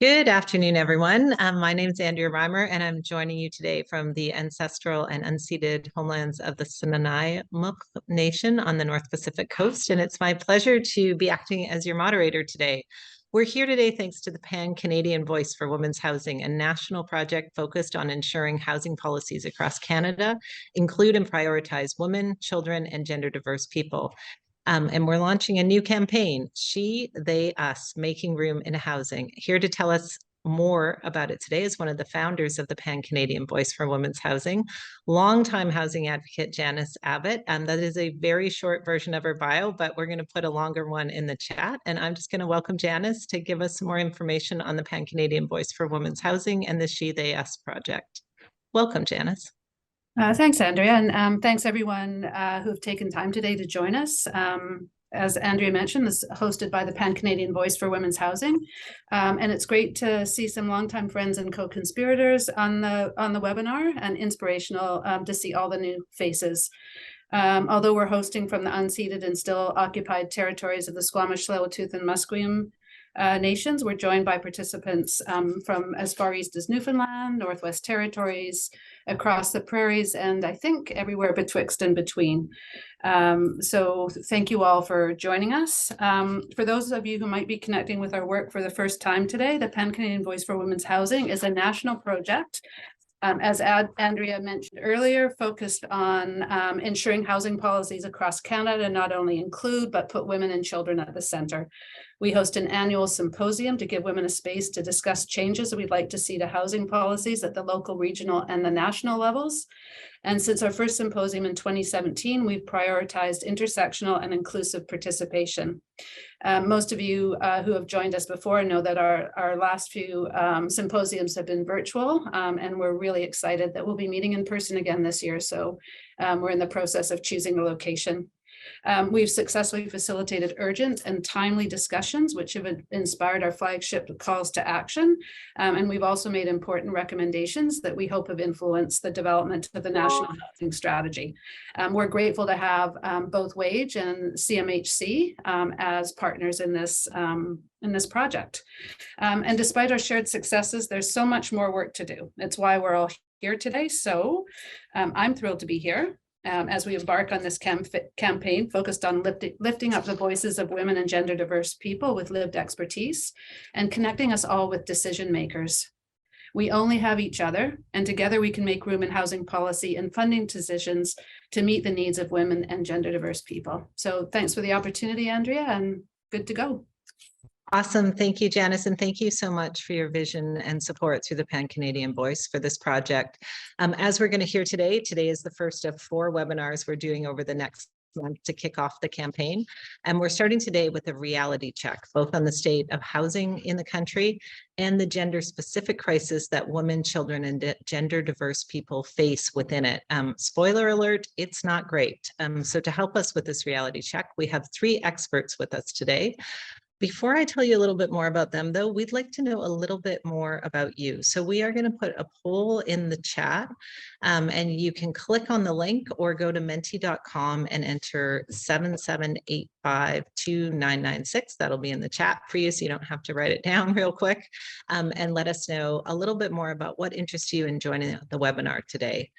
Good afternoon, everyone. My name is Andrea Reimer, and I'm joining you today from the ancestral and unceded homelands of the Snuneymuxw Nation on the North Pacific Coast. And it's my pleasure to be acting as your moderator today. We're here today thanks to the Pan-Canadian Voice for Women's Housing, a national project focused on ensuring housing policies across Canada include and prioritize women, children, and gender diverse people. And we're launching a new campaign, She, They, Us, Making Room in Housing. Here to tell us more about it today is one of the founders of the Pan-Canadian Voice for Women's Housing, longtime housing advocate Janice Abbott. And that is a very short version of her bio, but we're going to put a longer one in the chat. And I'm just going to welcome Janice to give us some more information on the Pan-Canadian Voice for Women's Housing and the She, They, Us project. Welcome, Janice. Thanks, Andrea, and thanks everyone who have taken time today to join us. As Andrea mentioned, this is hosted by the Pan-Canadian Voice for Women's Housing, and it's great to see some longtime friends and co-conspirators on the webinar, and inspirational to see all the new faces. Although we're hosting from the unceded and still occupied territories of the Squamish, Tsleil-Waututh, and Musqueam nations, we're joined by participants from as far east as Newfoundland, Northwest Territories, across the prairies, and I think everywhere betwixt and between. So thank you all for joining us. For those of you who might be connecting with our work for the first time today, the Pan-Canadian Voice for Women's Housing is a national project, as Andrea mentioned earlier, focused on ensuring housing policies across Canada not only include, but put women and children at the center. We host an annual symposium to give women a space to discuss changes that we'd like to see to housing policies at the local, regional, and the national levels. And since our first symposium in 2017, we've prioritized intersectional and inclusive participation. Most of you who have joined us before know that our last few symposiums have been virtual, and we're really excited that we'll be meeting in person again this year. So we're in the process of choosing a location. We've successfully facilitated urgent and timely discussions, which have inspired our flagship calls to action. And we've also made important recommendations that we hope have influenced the development of the national housing strategy. We're grateful to have both WAGE and CMHC as partners in this project. And despite our shared successes, there's so much more work to do. It's why we're all here today. So I'm thrilled to be here. As we embark on this campaign focused on lifting up the voices of women and gender diverse people with lived expertise and connecting us all with decision makers. We only have each other, and together we can make room in housing policy and funding decisions to meet the needs of women and gender diverse people. So thanks for the opportunity, Andrea, and good to go. Awesome. Thank you, Janice. And thank you so much for your vision and support through the Pan-Canadian Voice for this project. As we're going to hear today is the first of 4 webinars we're doing over the next month to kick off the campaign. And we're starting today with a reality check, both on the state of housing in the country and the gender-specific crisis that women, children, and gender diverse people face within it. Spoiler alert, it's not great. So to help us with this reality check, we have 3 experts with us today. Before I tell you a little bit more about them, though, we'd like to know a little bit more about you. So we are going to put a poll in the chat, and you can click on the link or go to menti.com and enter 778529996. That'll be in the chat for you, so you don't have to write it down real quick, and let us know a little bit more about what interests you in joining the webinar today.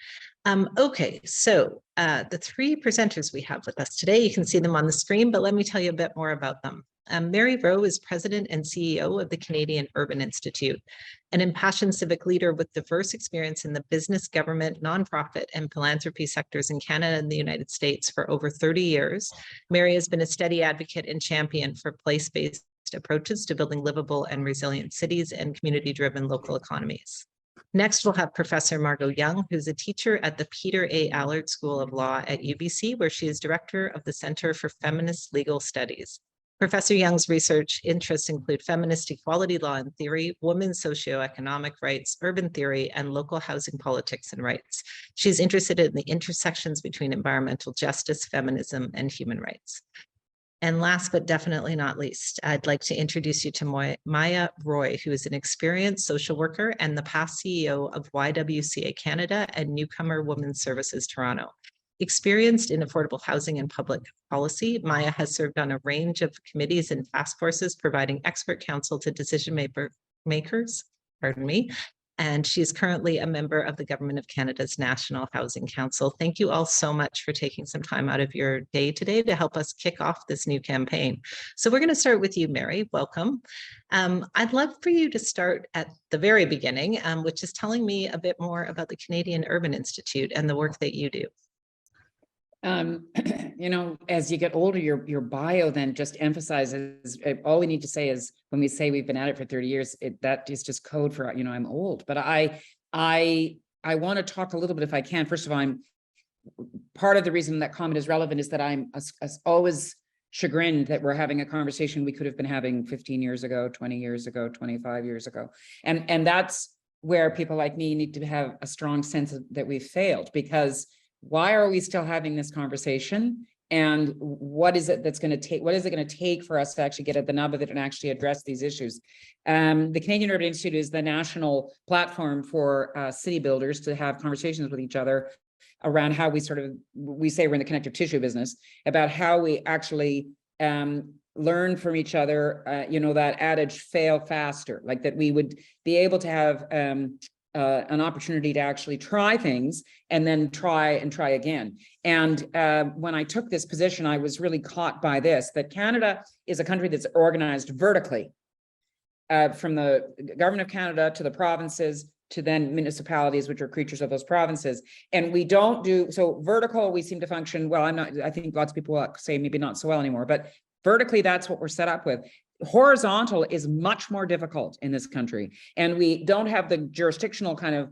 Okay, so the 3 presenters we have with us today, you can see them on the screen, but let me tell you a bit more about them. Rowe is President and CEO of the Canadian Urban Institute, an impassioned civic leader with diverse experience in the business, government, nonprofit, and philanthropy sectors in Canada and the United States for over 30 years. Mary has been a steady advocate and champion for place-based approaches to building livable and resilient cities and community-driven local economies. Next, we'll have Professor Margot Young, who's a teacher at the Peter A. Allard School of Law at UBC, where she is director of the Center for Feminist Legal Studies. Professor Young's research interests include feminist equality law and theory, women's socioeconomic rights, urban theory, and local housing politics and rights. She's interested in the intersections between environmental justice, feminism, and human rights. And last but definitely not least, I'd like to introduce you to Maya Rowe, who is an experienced social worker and the past CEO of YWCA Canada and Newcomer Women's Services Toronto. Experienced in affordable housing and public policy, Maya has served on a range of committees and task forces, providing expert counsel to decision makers, pardon me. And she's currently a member of the Government of Canada's National Housing Council. Thank you all so much for taking some time out of your day today to help us kick off this new campaign. So we're going to start with you, Mary. Welcome. I'd love for you to start at the very beginning, which is telling me a bit more about the Canadian Urban Institute and the work that you do. You know, as you get older, your bio then just emphasizes, all we need to say is when we say we've been at it for 30 years, that is just code for, you know, I'm old. But I want to talk a little bit, if I can. First of all, part of the reason that comment is relevant is that I'm always chagrined that we're having a conversation we could have been having 15 years ago, 20 years ago, 25 years ago. And that's where people like me need to have a strong sense that we've failed, because why are we still having this conversation? And what is it that's going to take? What is it going to take for us to actually get at the nub of it and actually address these issues? The Canadian Urban Institute is the national platform for city builders to have conversations with each other around how we say we're in the connective tissue business, about how we actually learn from each other, you know, that adage, fail faster, like that we would be able to have an opportunity to actually try things and then try again. And when I took this position, I was really caught by this, that Canada is a country that's organized vertically, from the government of Canada to the provinces to then municipalities, which are creatures of those provinces. And we don't do, so vertical, we seem to function well. I think lots of people will say maybe not so well anymore, but vertically, that's what we're set up with. Horizontal is much more difficult in this country, and we don't have the jurisdictional kind of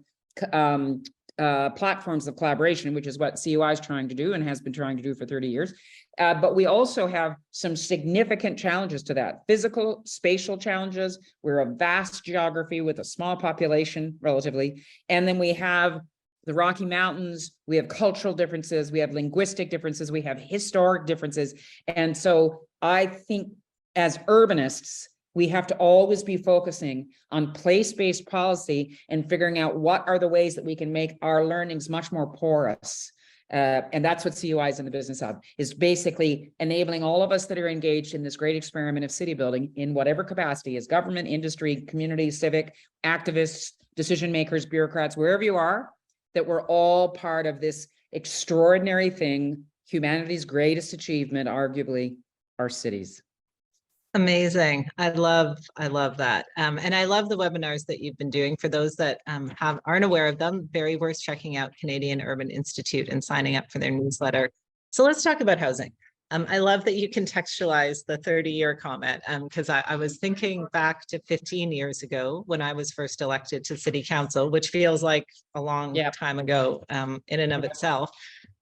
platforms of collaboration, which is what CUI is trying to do and has been trying to do for 30 years. But we also have some significant challenges to that. Physical, spatial challenges. We're a vast geography with a small population relatively. And then we have the Rocky Mountains, we have cultural differences, we have linguistic differences, we have historic differences. And so I think as urbanists, we have to always be focusing on place-based policy and figuring out what are the ways that we can make our learnings much more porous. And that's what CUI is in the business of, is basically enabling all of us that are engaged in this great experiment of city building in whatever capacity, as government, industry, community, civic, activists, decision makers, bureaucrats, wherever you are, that we're all part of this extraordinary thing, humanity's greatest achievement, arguably, our cities. Amazing. I love that. And I love the webinars that you've been doing. For those that aren't aware of them, very worth checking out Canadian Urban Institute and signing up for their newsletter. So let's talk about housing. I love that you contextualize the 30-year comment, because I was thinking back to 15 years ago when I was first elected to City Council, which feels like a long time ago in and of itself.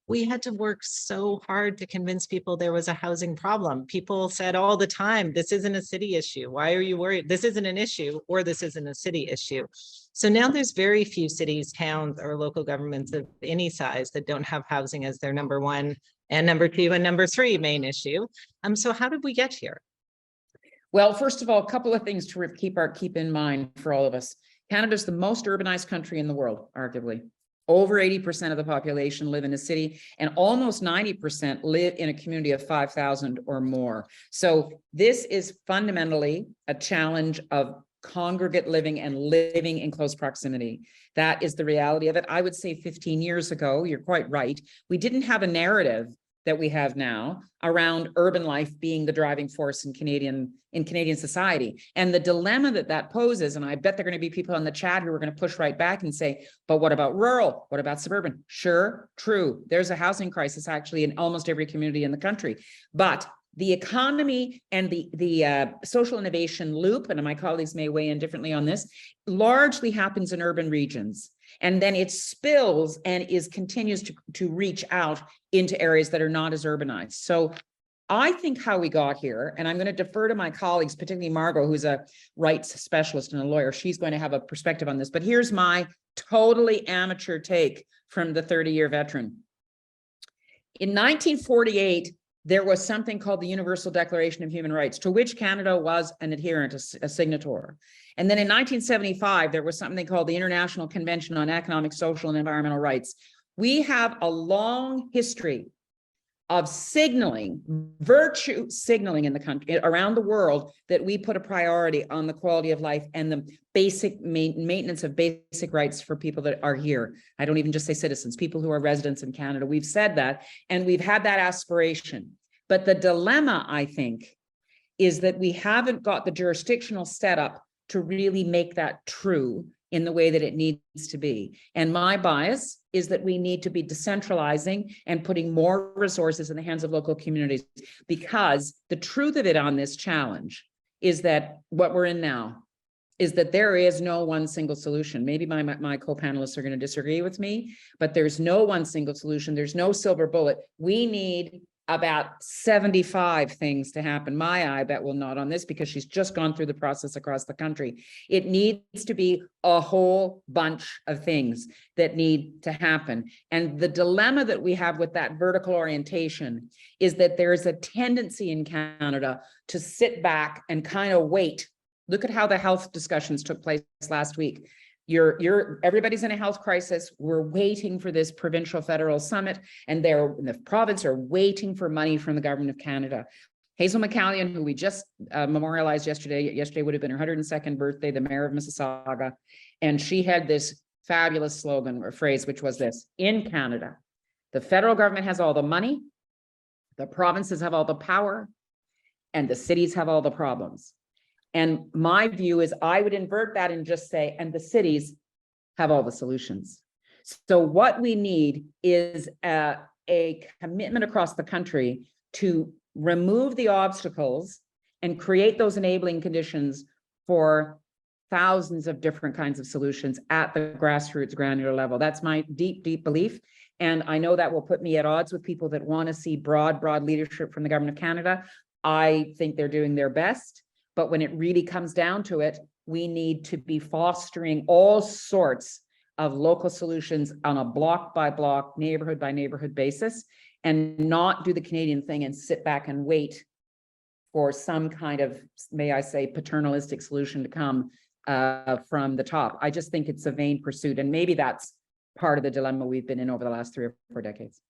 We had to work so hard to convince people there was a housing problem. People said all the time, this isn't a city issue. Why are you worried? This isn't an issue, or this isn't a city issue. So now there's very few cities, towns, or local governments of any size that don't have housing as their number one and number two and number three main issue. So how did we get here? Well, first of all, a couple of things to keep in mind for all of us. Canada's the most urbanized country in the world, arguably. Over 80% of the population live in a city, and almost 90% live in a community of 5,000 or more. So this is fundamentally a challenge of congregate living and living in close proximity. That is the reality of it. I would say 15 years ago, you're quite right, we didn't have a narrative that we have now around urban life being the driving force in Canadian society. And the dilemma that poses, and I bet there are going to be people in the chat who are going to push right back and say, but what about rural? What about suburban? Sure, true. There's a housing crisis actually in almost every community in the country. But the economy and the social innovation loop, and my colleagues may weigh in differently on this, largely happens in urban regions. And then it spills and continues to reach out into areas that are not as urbanized. So I think how we got here, and I'm going to defer to my colleagues, particularly Margot, who's a rights specialist and a lawyer. She's going to have a perspective on this, but here's my totally amateur take from the 30-year veteran. In 1948, there was something called the Universal Declaration of Human Rights, to which Canada was an adherent, a signator. And then in 1975, there was something called the International Convention on Economic, Social, and Environmental Rights. We have a long history of signaling, virtue signaling in the country, around the world, that we put a priority on the quality of life and the basic maintenance of basic rights for people that are here. I don't even just say citizens, people who are residents in Canada. We've said that, and we've had that aspiration. But the dilemma, I think, is that we haven't got the jurisdictional setup to really make that true in the way that it needs to be. And my bias is that we need to be decentralizing and putting more resources in the hands of local communities, because the truth of it on this challenge is that what we're in now is that there is no one single solution. Maybe my co-panelists are going to disagree with me, but there's no one single solution. There's no silver bullet. We need about 75 things to happen. My I bet will not on this, because she's just gone through the process across the country. It needs to be a whole bunch of things that need to happen. And the dilemma that we have with that vertical orientation is that there's a tendency in Canada to sit back and kind of wait. Look at how the health discussions took place last week. Everybody's in a health crisis. We're waiting for this provincial federal summit, and the province are waiting for money from the government of Canada. Hazel McCallion, who we just memorialized yesterday would have been her 102nd birthday, the mayor of Mississauga, and she had this fabulous slogan or phrase, which was this: in Canada, the federal government has all the money, the provinces have all the power, and the cities have all the problems. And my view is I would invert that and just say, and the cities have all the solutions. So what we need is a commitment across the country to remove the obstacles and create those enabling conditions for thousands of different kinds of solutions at the grassroots granular level. That's my deep, deep belief. And I know that will put me at odds with people that want to see broad leadership from the government of Canada. I think they're doing their best. But when it really comes down to it, we need to be fostering all sorts of local solutions on a block by block, neighborhood by neighborhood basis, and not do the Canadian thing and sit back and wait for some kind of, may I say, paternalistic solution to come from the top. I just think it's a vain pursuit. And maybe that's part of the dilemma we've been in over the last 3 or 4 decades.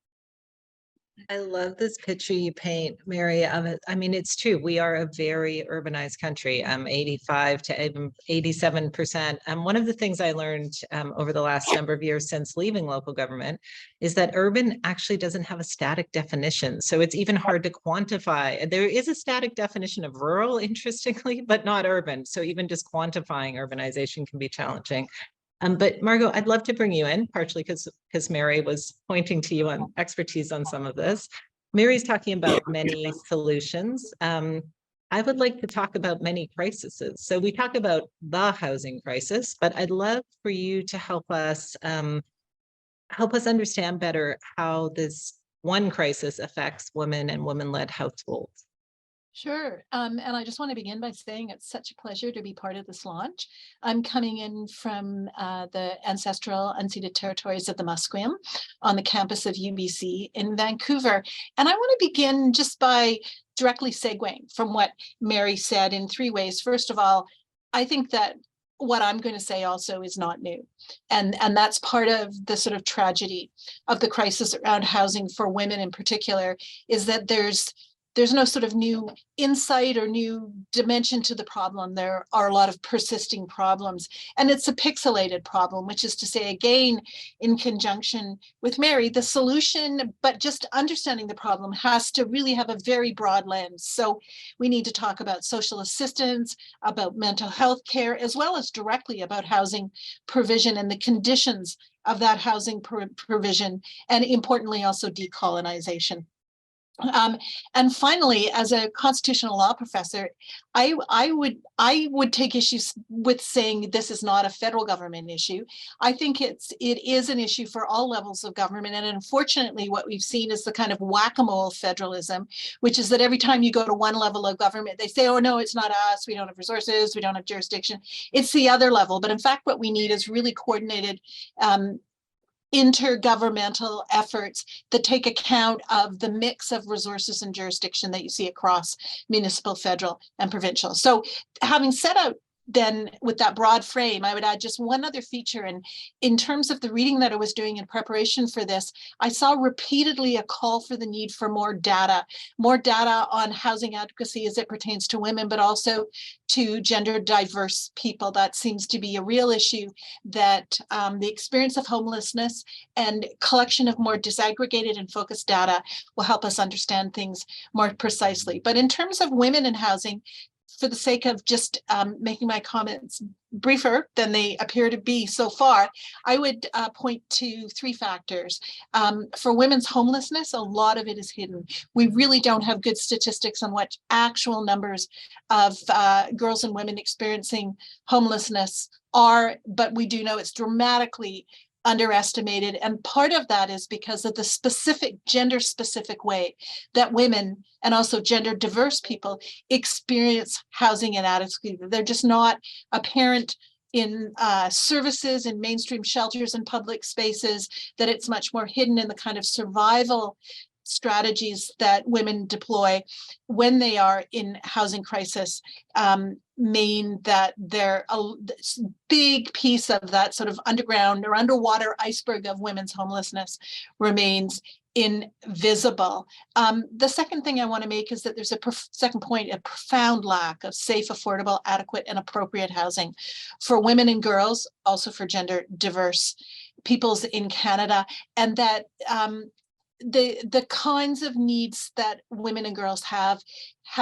I love this picture you paint, Mary, of it. I mean, it's true. We are a very urbanized country, 85 to even 87%. One of the things I learned over the last number of years since leaving local government is that urban actually doesn't have a static definition. So it's even hard to quantify. There is a static definition of rural, interestingly, but not urban. So even just quantifying urbanization can be challenging. But Margot, I'd love to bring you in, partially because Mary was pointing to you on expertise on some of this. Mary's talking about many solutions. I would like to talk about many crises. So we talk about the housing crisis, but I'd love for you to help us understand better how this one crisis affects women and women-led households. Sure. And I just want to begin by saying it's such a pleasure to be part of this launch. I'm coming in from the ancestral unceded territories of the Musqueam on the campus of UBC in Vancouver. And I want to begin just by directly segueing from what Mary said in 3 ways. First of all, I think that what I'm going to say also is not new. And that's part of the sort of tragedy of the crisis around housing for women in particular, is that there's no sort of new insight or new dimension to the problem. There are a lot of persisting problems, and it's a pixelated problem, which is to say, again, in conjunction with Mary, the solution, but just understanding the problem has to really have a very broad lens. So we need to talk about social assistance, about mental health care, as well as directly about housing provision and the conditions of that housing provision, and importantly, also decolonization. And finally, as a constitutional law professor, I would take issues with saying this is not a federal government issue. I think it is an issue for all levels of government. And unfortunately, what we've seen is the kind of whack-a-mole federalism, which is that every time you go to one level of government, they say, oh, no, it's not us. We don't have resources. We don't have jurisdiction. It's the other level. But in fact, what we need is really coordinated intergovernmental efforts that take account of the mix of resources and jurisdiction that you see across municipal, federal, and provincial. So having set out then with that broad frame, I would add just one other feature. And in terms of the reading that I was doing in preparation for this, I saw repeatedly a call for the need for more data on housing advocacy as it pertains to women, but also to gender diverse people. That seems to be a real issue, that the experience of homelessness and collection of more disaggregated and focused data will help us understand things more precisely. But in terms of women in housing, for the sake of just making my comments briefer than they appear to be so far, I would point to three factors. For women's homelessness, a lot of it is hidden. We really don't have good statistics on what actual numbers of girls and women experiencing homelessness are, but we do know it's dramatically underestimated. And part of that is because of the specific gender specific way that women and also gender diverse people experience housing inadequacy. They're just not apparent in services, in mainstream shelters and public spaces, that it's much more hidden in the kind of survival strategies that women deploy when they are in housing crisis, mean that they're a big piece of that sort of underground or underwater iceberg of women's homelessness remains invisible. The second thing I want to make is that there's second point, a profound lack of safe, affordable, adequate, and appropriate housing for women and girls, also for gender diverse peoples in Canada, and that the kinds of needs that women and girls have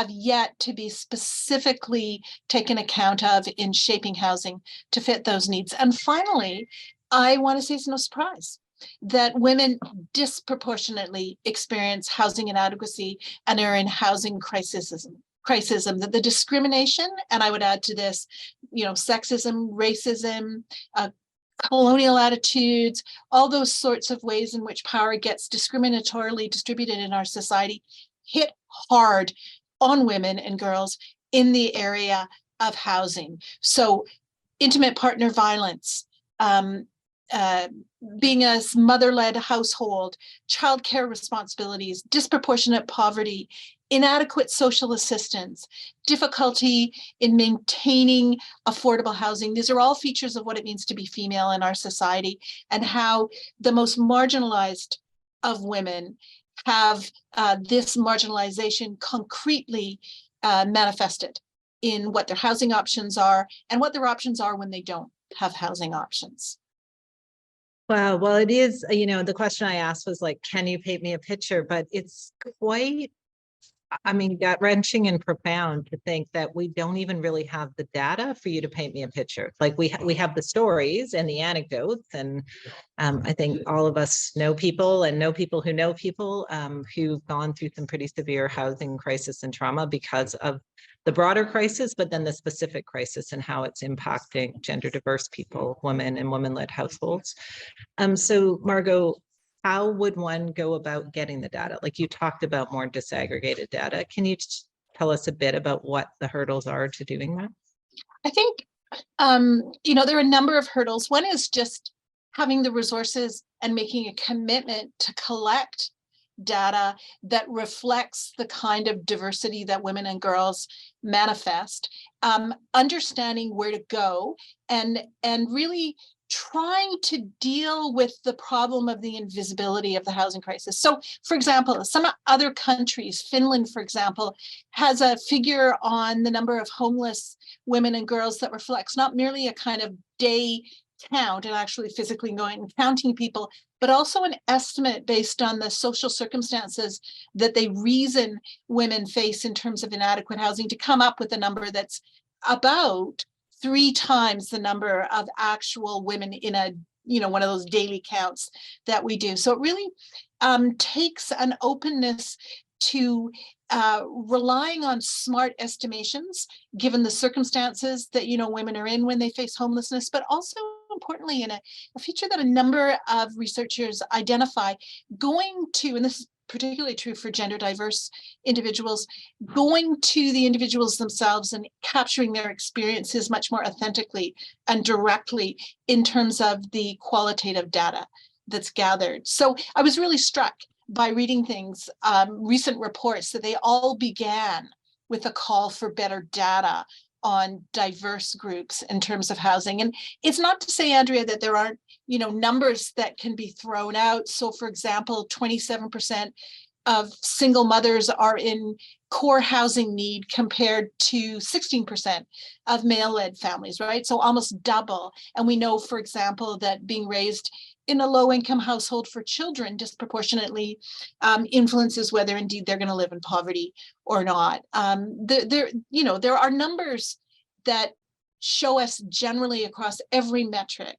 yet to be specifically taken account of in shaping housing to fit those needs. And finally, I want to say it's no surprise that women disproportionately experience housing inadequacy and are in housing crisism, that the discrimination, and I would add to this, sexism, racism, colonial attitudes, all those sorts of ways in which power gets discriminatorily distributed in our society, hit hard on women and girls in the area of housing. So intimate partner violence, being a mother-led household, childcare responsibilities, disproportionate poverty, inadequate social assistance, difficulty in maintaining affordable housing. These are all features of what it means to be female in our society, and how the most marginalized of women have this marginalization concretely manifested in what their housing options are and what their options are when they don't have housing options. Wow. Well, it is, the question I asked was like, can you paint me a picture? But it's quite, gut-wrenching and profound to think that we don't even really have the data for you to paint me a picture. Like we have the stories and the anecdotes, and I think all of us know people and know people who know people who've gone through some pretty severe housing crisis and trauma because of the broader crisis, but then the specific crisis and how it's impacting gender diverse people, women and women-led households. So Margot, how would one go about getting the data? Like you talked about more disaggregated data. Can you tell us a bit about what the hurdles are to doing that? I think, there are a number of hurdles. One is just having the resources and making a commitment to collect data that reflects the kind of diversity that women and girls manifest, understanding where to go, and really trying to deal with the problem of the invisibility of the housing crisis. So, for example, some other countries, Finland, for example, has a figure on the number of homeless women and girls that reflects not merely a kind of day count and actually physically going and counting people, but also an estimate based on the social circumstances that they reason women face in terms of inadequate housing, to come up with a number that's about 3 times the number of actual women in a, one of those daily counts that we do. So it really takes an openness to relying on smart estimations, given the circumstances that, women are in when they face homelessness, but also importantly, in a feature that a number of researchers identify, going to, and this is particularly true for gender diverse individuals, going to the individuals themselves and capturing their experiences much more authentically and directly in terms of the qualitative data that's gathered. So I was really struck by reading things, recent reports, that they all began with a call for better data on diverse groups in terms of housing. And it's not to say, Andrea, that there aren't, numbers that can be thrown out. So for example, 27% of single mothers are in core housing need compared to 16% of male-led families, right? So almost double. And we know, for example, that being raised in a low-income household for children disproportionately influences whether indeed they're going to live in poverty or not. There are numbers that show us generally across every metric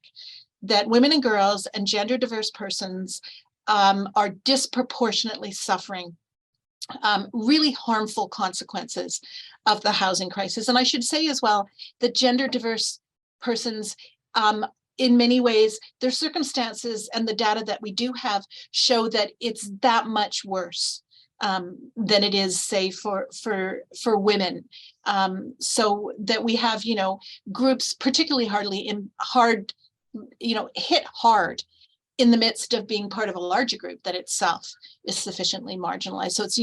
that women and girls and gender diverse persons are disproportionately suffering really harmful consequences of the housing crisis. And I should say as well that gender diverse persons, in many ways, their circumstances and the data that we do have show that it's that much worse than it is, say, for women. So that we have, groups particularly hit hard in the midst of being part of a larger group that itself is sufficiently marginalized. So it's,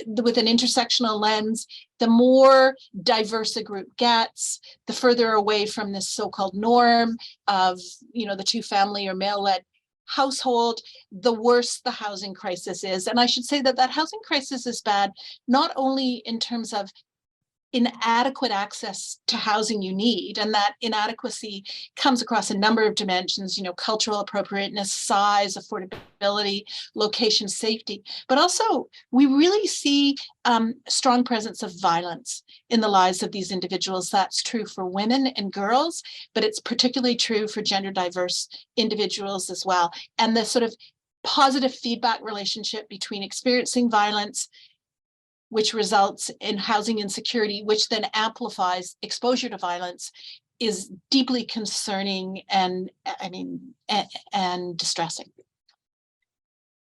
with an intersectional lens, the more diverse a group gets, the further away from this so-called norm of, the two-family or male-led household, the worse the housing crisis is. And I should say that housing crisis is bad, not only in terms of inadequate access to housing you need, and that inadequacy comes across a number of dimensions, cultural appropriateness, size, affordability, location, safety, but also we really see strong presence of violence in the lives of these individuals. That's true for women and girls, but it's particularly true for gender diverse individuals as well. And the sort of positive feedback relationship between experiencing violence, which results in housing insecurity, which then amplifies exposure to violence, is deeply concerning and distressing.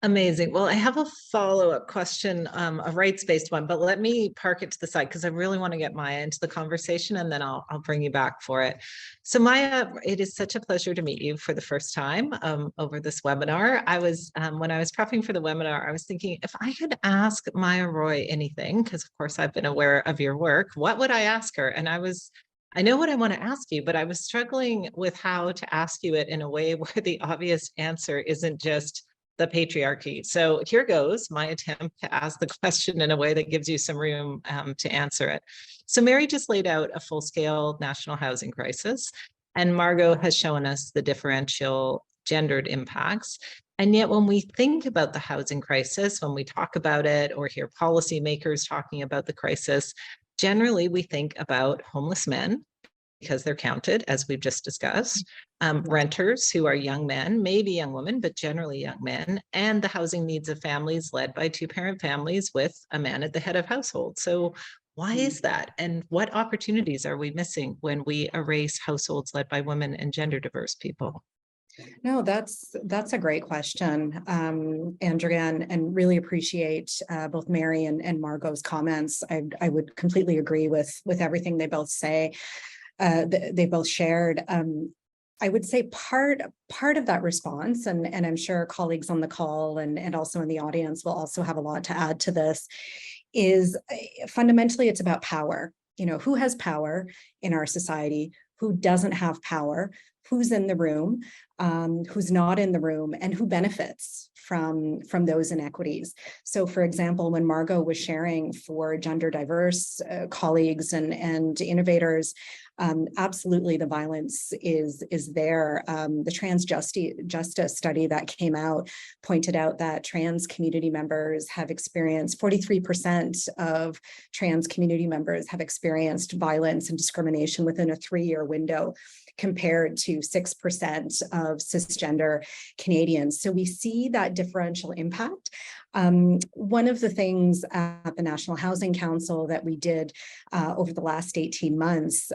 Amazing. Well, I have a follow-up question, a rights-based one, but let me park it to the side because I really want to get Maya into the conversation, and then I'll bring you back for it. So Maya, it is such a pleasure to meet you for the first time over this webinar. I was, when I was prepping for the webinar, I was thinking if I could ask Maya Rowe anything, because of course I've been aware of your work, what would I ask her? And I know what I want to ask you, but I was struggling with how to ask you it in a way where the obvious answer isn't just the patriarchy. So here goes my attempt to ask the question in a way that gives you some room to answer it. So Mary just laid out a full-scale national housing crisis, and Margot has shown us the differential gendered impacts. And yet when we think about the housing crisis, when we talk about it or hear policymakers talking about the crisis, generally we think about homeless men, because they're counted, as we've just discussed, renters who are young men, maybe young women, but generally young men, and the housing needs of families led by two-parent families with a man at the head of household. So why is that? And what opportunities are we missing when we erase households led by women and gender diverse people? No, that's a great question, Andrea, and really appreciate both Mary and Margot's comments. I would completely agree with everything they both say. They both shared. I would say part of that response, and I'm sure colleagues on the call and also in the audience will also have a lot to add to this, is fundamentally it's about power. Who has power in our society, who doesn't have power, who's in the room, who's not in the room, and who benefits from those inequities. So for example, when Margot was sharing for gender diverse colleagues and innovators, absolutely the violence is there. The trans justice study that came out pointed out that trans community members have experienced, 43% of trans community members have experienced violence and discrimination within a 3-year window, compared to 6% of cisgender Canadians. So we see that differential impact. One of the things at the National Housing Council that we did over the last 18 months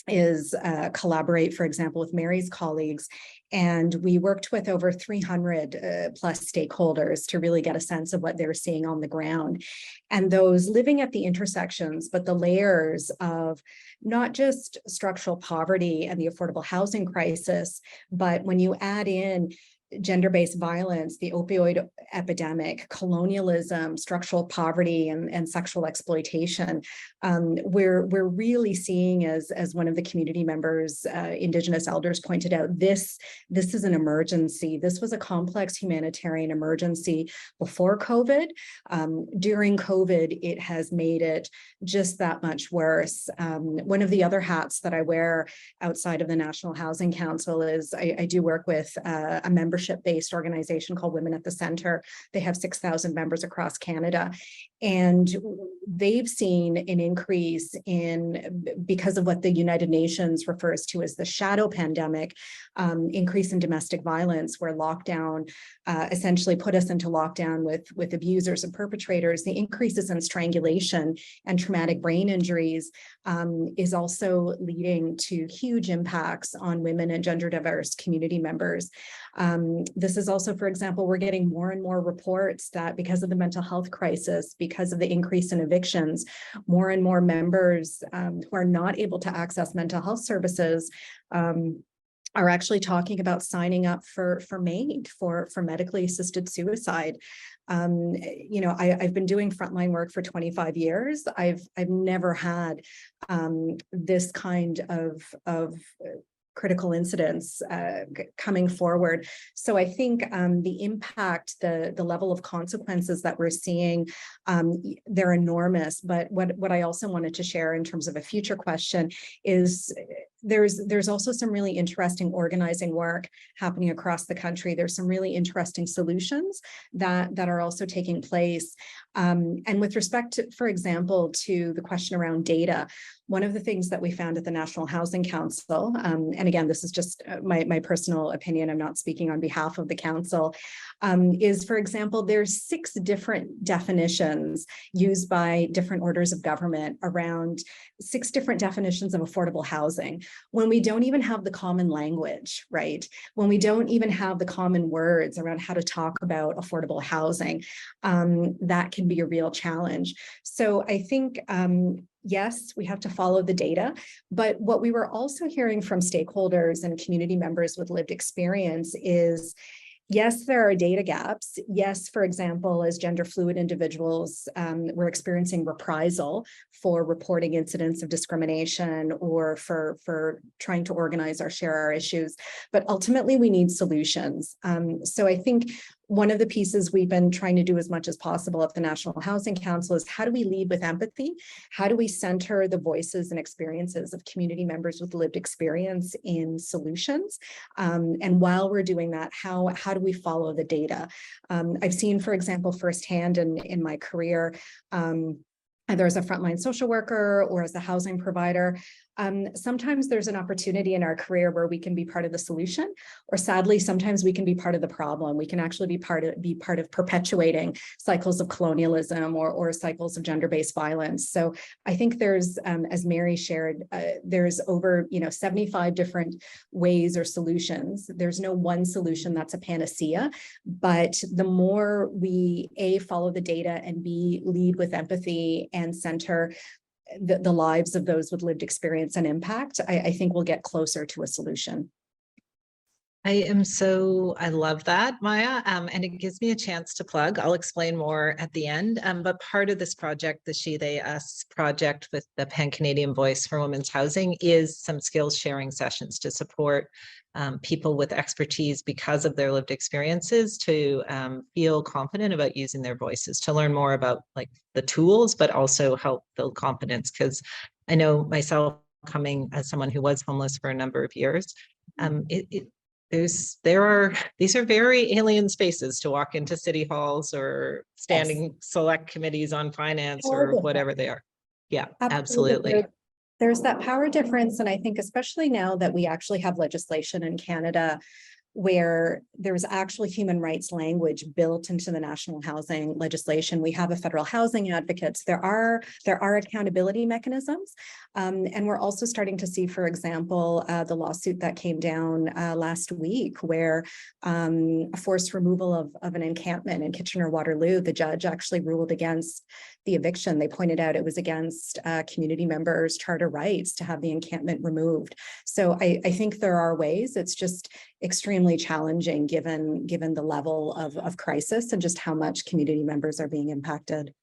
is collaborate, for example, with Mary's colleagues. And we worked with over 300 plus stakeholders to really get a sense of what they're seeing on the ground. And those living at the intersections, but the layers of not just structural poverty and the affordable housing crisis, but when you add in gender-based violence, the opioid epidemic, colonialism, structural poverty, and sexual exploitation. We're really seeing, as one of the community members, Indigenous elders pointed out, this is an emergency. This was a complex humanitarian emergency before COVID. During COVID, it has made it just that much worse. One of the other hats that I wear outside of the National Housing Council is I do work with a membership-based organization called Women at the Center. They have 6,000 members across Canada. And they've seen an increase because of what the United Nations refers to as the shadow pandemic, increase in domestic violence, where lockdown essentially put us into lockdown with abusers and perpetrators. The increases in strangulation and traumatic brain injuries is also leading to huge impacts on women and gender diverse community members. This is also, for example, we're getting more and more reports that because of the mental health crisis, because of the increase in evictions, more and more members who are not able to access mental health services are actually talking about signing up for MAID, for medically assisted suicide. I've been doing frontline work for 25 years. I've never had this kind of critical incidents coming forward. So I think the impact, the level of consequences that we're seeing, they're enormous. But what I also wanted to share in terms of a future question is there's also some really interesting organizing work happening across the country. There's some really interesting solutions that are also taking place. And with respect to, for example, to the question around data, one of the things that we found at the National Housing Council, and again, this is just my personal opinion, I'm not speaking on behalf of the council, is, for example, there's 6 different definitions used by different orders of government around 6 different definitions of affordable housing, when we don't even have the common language, right? When we don't even have the common words around how to talk about affordable housing, that can be a real challenge. So I think, yes, we have to follow the data, but what we were also hearing from stakeholders and community members with lived experience is, yes, there are data gaps. Yes, for example, as gender fluid individuals, we're experiencing reprisal for reporting incidents of discrimination or for trying to organize or share our issues. But ultimately, we need solutions. So I think one of the pieces we've been trying to do as much as possible at the National Housing Council is, how do we lead with empathy? How do we center the voices and experiences of community members with lived experience in solutions? And while we're doing that, how do we follow the data? I've seen, for example, firsthand in my career, either as a frontline social worker or as a housing provider, sometimes there's an opportunity in our career where we can be part of the solution, or sadly, sometimes we can be part of the problem. We can actually be part of perpetuating cycles of colonialism or cycles of gender-based violence. So I think there's, as Mary shared, there's over 75 different ways or solutions. There's no one solution that's a panacea, but the more we follow the data and lead with empathy and center the lives of those with lived experience and impact, I think we'll get closer to a solution. I love that, Maya, and it gives me a chance to plug. I'll explain more at the end, but part of this project, the She, They, Us project with the Pan-Canadian Voice for Women's Housing, is some skills sharing sessions to support people with expertise because of their lived experiences to feel confident about using their voices, to learn more about like the tools, but also help build confidence. Because I know myself, coming as someone who was homeless for a number of years, these are very alien spaces to walk into city halls or standing select committees on finance or whatever they are. Yeah, absolutely. There's that power difference. And I think especially now that we actually have legislation in Canada where there's actually human rights language built into the national housing legislation. We have a federal housing advocate. There are accountability mechanisms. And we're also starting to see, for example, the lawsuit that came down last week where a forced removal of an encampment in Kitchener-Waterloo, the judge actually ruled against the eviction. They pointed out it was against community members' charter rights to have the encampment removed. So I think there are ways. It's just extremely challenging given the level of crisis and just how much community members are being impacted.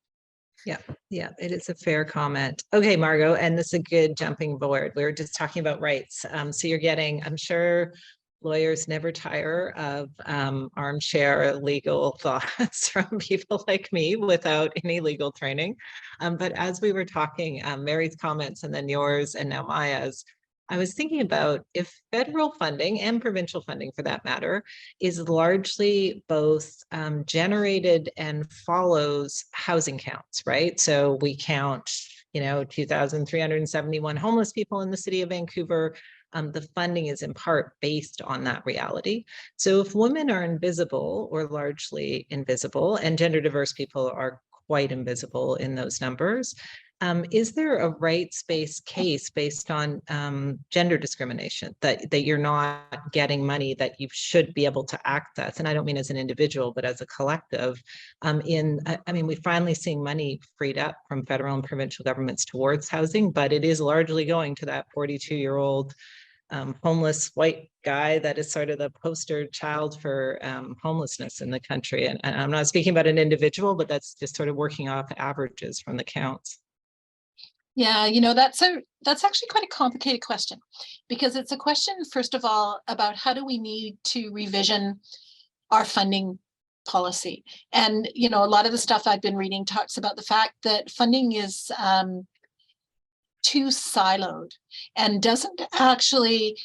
Yeah, it is a fair comment. Okay, Margot, and this is a good jumping board. We were just talking about rights. So you're getting, I'm sure lawyers never tire of armchair legal thoughts from people like me without any legal training. But as we were talking, Mary's comments and then yours and now Maya's, I was thinking about if federal funding and provincial funding for that matter is largely both generated and follows housing counts, right? So we count, 2,371 homeless people in the city of Vancouver. The funding is in part based on that reality. So if women are invisible or largely invisible, and gender diverse people are quite invisible in those numbers, is there a rights-based case based on gender discrimination that you're not getting money that you should be able to access? And I don't mean as an individual, but as a collective. We're finally seeing money freed up from federal and provincial governments towards housing, but it is largely going to that 42-year-old homeless white guy that is sort of the poster child for homelessness in the country. And I'm not speaking about an individual, but that's just sort of working off averages from the counts. Yeah, that's actually quite a complicated question, because it's a question, first of all, about how do we need to revision our funding policy. And, a lot of the stuff I've been reading talks about the fact that funding is too siloed and doesn't actually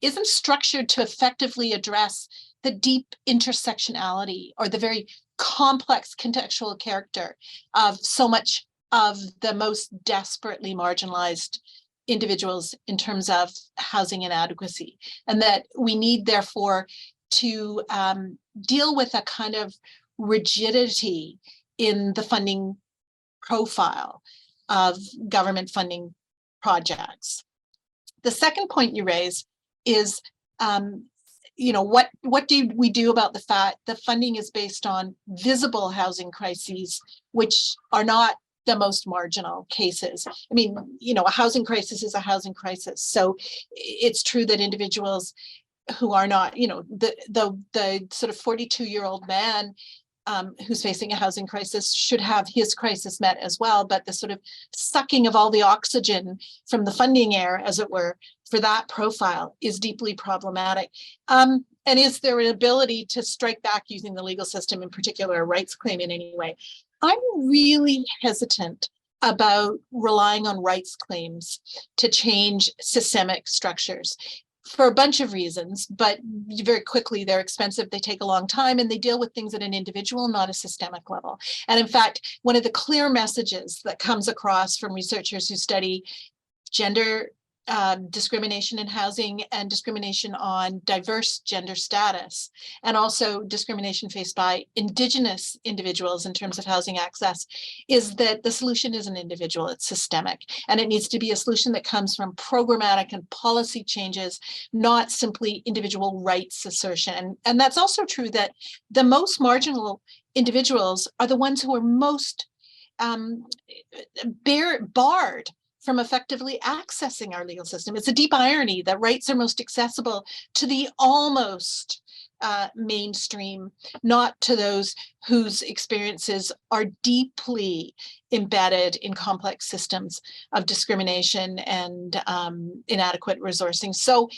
isn't structured to effectively address the deep intersectionality or the very complex contextual character of so much of the most desperately marginalized individuals in terms of housing inadequacy, and that we need therefore to deal with a kind of rigidity in the funding profile of government funding projects. The second point you raise is, what do we do about the fact that funding is based on visible housing crises, which are not the most marginal cases. A housing crisis is a housing crisis. So it's true that individuals who are not, the sort of 42-year-old man who's facing a housing crisis should have his crisis met as well. But the sort of sucking of all the oxygen from the funding air, as it were, for that profile is deeply problematic. And is there an ability to strike back using the legal system, in particular a rights claim in any way? I'm really hesitant about relying on rights claims to change systemic structures for a bunch of reasons, but very quickly they're expensive, they take a long time, and they deal with things at an individual, not a systemic level. And in fact, one of the clear messages that comes across from researchers who study gender discrimination in housing and discrimination on diverse gender status, and also discrimination faced by Indigenous individuals in terms of housing access, is that the solution isn't individual, it's systemic. And it needs to be a solution that comes from programmatic and policy changes, not simply individual rights assertion. And that's also true that the most marginal individuals are the ones who are most barred from effectively accessing our legal system. It's a deep irony that rights are most accessible to the almost mainstream, not to those whose experiences are deeply embedded in complex systems of discrimination and inadequate resourcing. So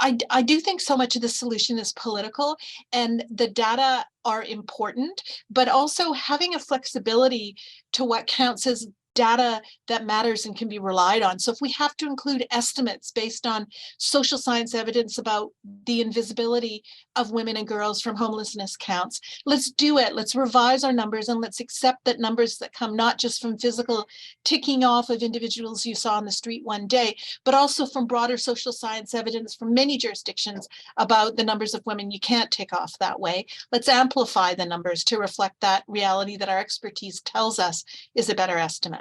I do think so much of the solution is political, and the data are important, but also having a flexibility to what counts as data that matters and can be relied on. So if we have to include estimates based on social science evidence about the invisibility of women and girls from homelessness counts, let's do it. Let's revise our numbers, and let's accept that numbers that come not just from physical ticking off of individuals you saw on the street one day, but also from broader social science evidence from many jurisdictions about the numbers of women you can't tick off that way. Let's amplify the numbers to reflect that reality that our expertise tells us is a better estimate.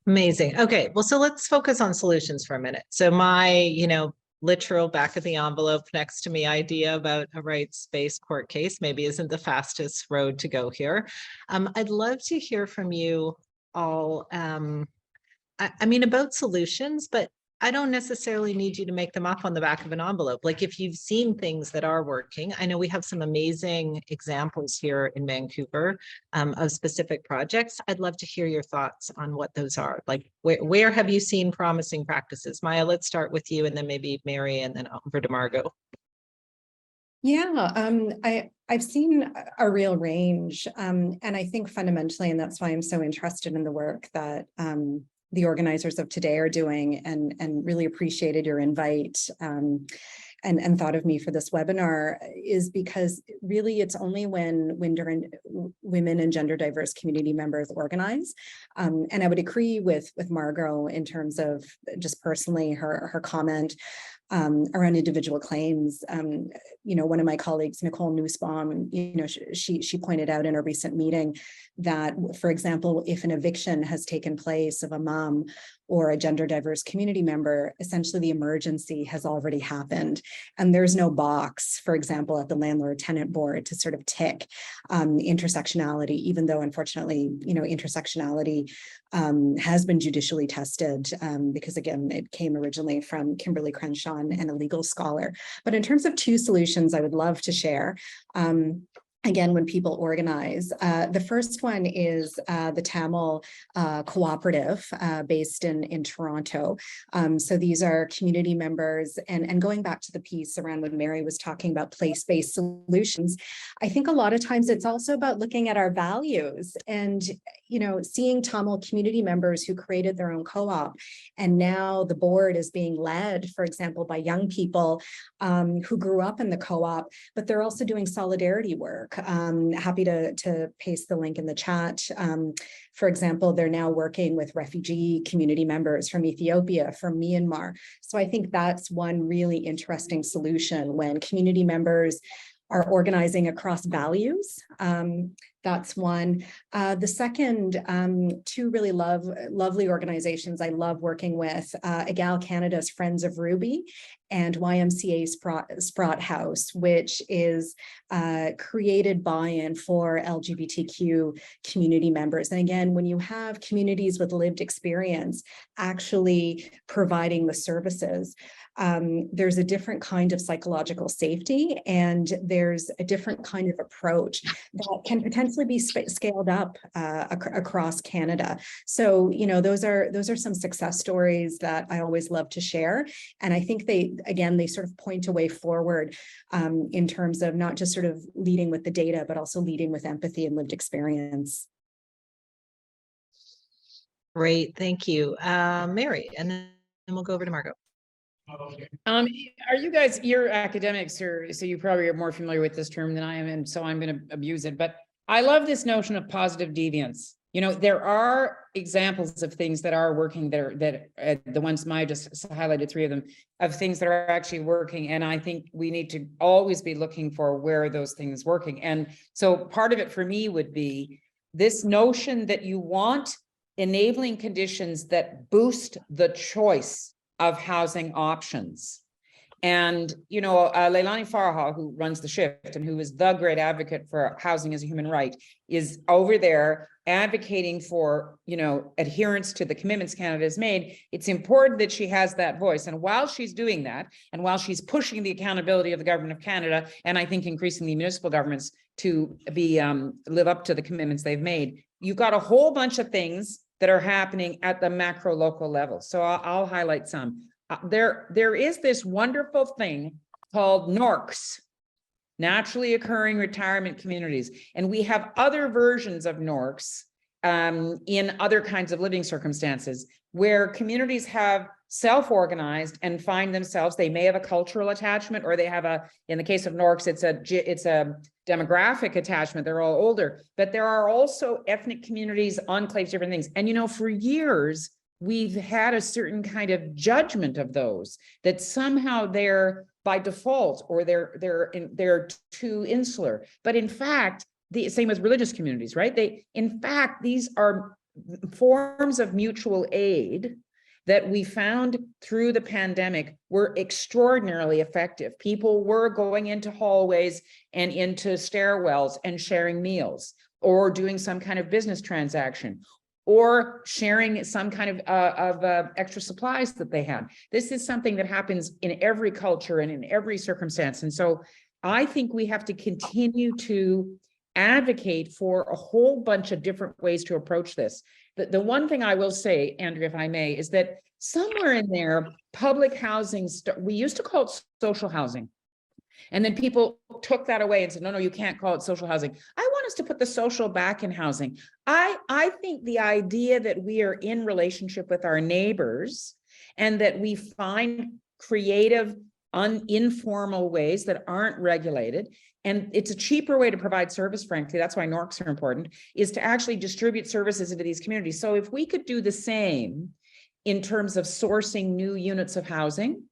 Amazing. Okay, well, so let's focus on solutions for a minute. So my, literal back of the envelope next to me idea about a rights-based court case maybe isn't the fastest road to go here. I'd love to hear from you all. I mean, about solutions, but I don't necessarily need you to make them up on the back of an envelope. Like if you've seen things that are working, I know we have some amazing examples here in Vancouver of specific projects. I'd love to hear your thoughts on what those are. Like where have you seen promising practices? Maya, let's start with you and then maybe Mary and then over to Margot. Yeah, I've seen a real range. And I think fundamentally, and that's why I'm so interested in the work that the organizers of today are doing, and really appreciated your invite and thought of me for this webinar, is because really it's only when women and gender diverse community members organize. And I would agree with Margot in terms of just personally her comment around individual claims. You know, one of my colleagues, Nicole Nussbaum, you know, she pointed out in a recent meeting that, for example, if an eviction has taken place of a mom or a gender diverse community member, essentially the emergency has already happened. And there's no box, for example, at the landlord tenant board to sort of tick intersectionality, even though unfortunately, you know, intersectionality has been judicially tested because again, it came originally from Kimberly Crenshaw and a legal scholar. But in terms of two solutions I would love to share, again, when people organize, the first one is the Tamil cooperative based in Toronto. So these are community members, and going back to the piece around when Mary was talking about place-based solutions, I think a lot of times it's also about looking at our values and, you know, seeing Tamil community members who created their own co-op, and now the board is being led, for example, by young people who grew up in the co-op, but they're also doing solidarity work. Happy to paste the link in the chat. For example, they're now working with refugee community members from Ethiopia, from Myanmar. So I think that's one really interesting solution when community members are organizing across values. That's one. The second, two really lovely organizations I love working with, Egal Canada's Friends of Ruby and YMCA's Sprout House, which is created buy-in for LGBTQ community members. And again, when you have communities with lived experience actually providing the services, there's a different kind of psychological safety, and there's a different kind of approach that can potentially be scaled up across Canada. So, you know, those are some success stories that I always love to share. And I think they sort of point a way forward in terms of not just sort of leading with the data, but also leading with empathy and lived experience. Great, thank you. Mary, and then we'll go over to Margot. Are you guys, you're academics, so you probably are more familiar with this term than I am, and so I'm going to abuse it. But I love this notion of positive deviance. You know, there are examples of things that are working that the ones Maya just highlighted, three of them, of things that are actually working. And I think we need to always be looking for where are those things working. And so part of it for me would be this notion that you want enabling conditions that boost the choice of housing options. And, you know, Leilani Farha, who runs the Shift and who is the great advocate for housing as a human right, is over there advocating for, you know, adherence to the commitments Canada has made. It's important that she has that voice. And while she's doing that, and while she's pushing the accountability of the government of Canada, and I think increasingly municipal governments to be live up to the commitments they've made, you've got a whole bunch of things that are happening at the macro local level. So I'll highlight some. There is this wonderful thing called NORCs, naturally occurring retirement communities. And we have other versions of NORCs in other kinds of living circumstances where communities have self-organized and find themselves, they may have a cultural attachment, or they have in the case of NORCs, it's a demographic attachment. They're all older, but there are also ethnic communities, enclaves, different things. And, you know, for years, we've had a certain kind of judgment of those, that somehow they're by default, or they're too insular. But in fact, the same with religious communities, right? In fact, these are forms of mutual aid that we found through the pandemic were extraordinarily effective. People were going into hallways and into stairwells and sharing meals, or doing some kind of business transaction, or sharing some kind of extra supplies that they had. This is something that happens in every culture and in every circumstance. And so I think we have to continue to advocate for a whole bunch of different ways to approach this. The one thing I will say, Andrea, if I may, is that somewhere in there, public housing, we used to call it social housing. And then people took that away and said, no, you can't call it social housing. I want us to put the social back in housing. I think the idea that we are in relationship with our neighbors and that we find creative, informal ways that aren't regulated, and it's a cheaper way to provide service, frankly, that's why NORCs are important, is to actually distribute services into these communities. So if we could do the same in terms of sourcing new units of housing,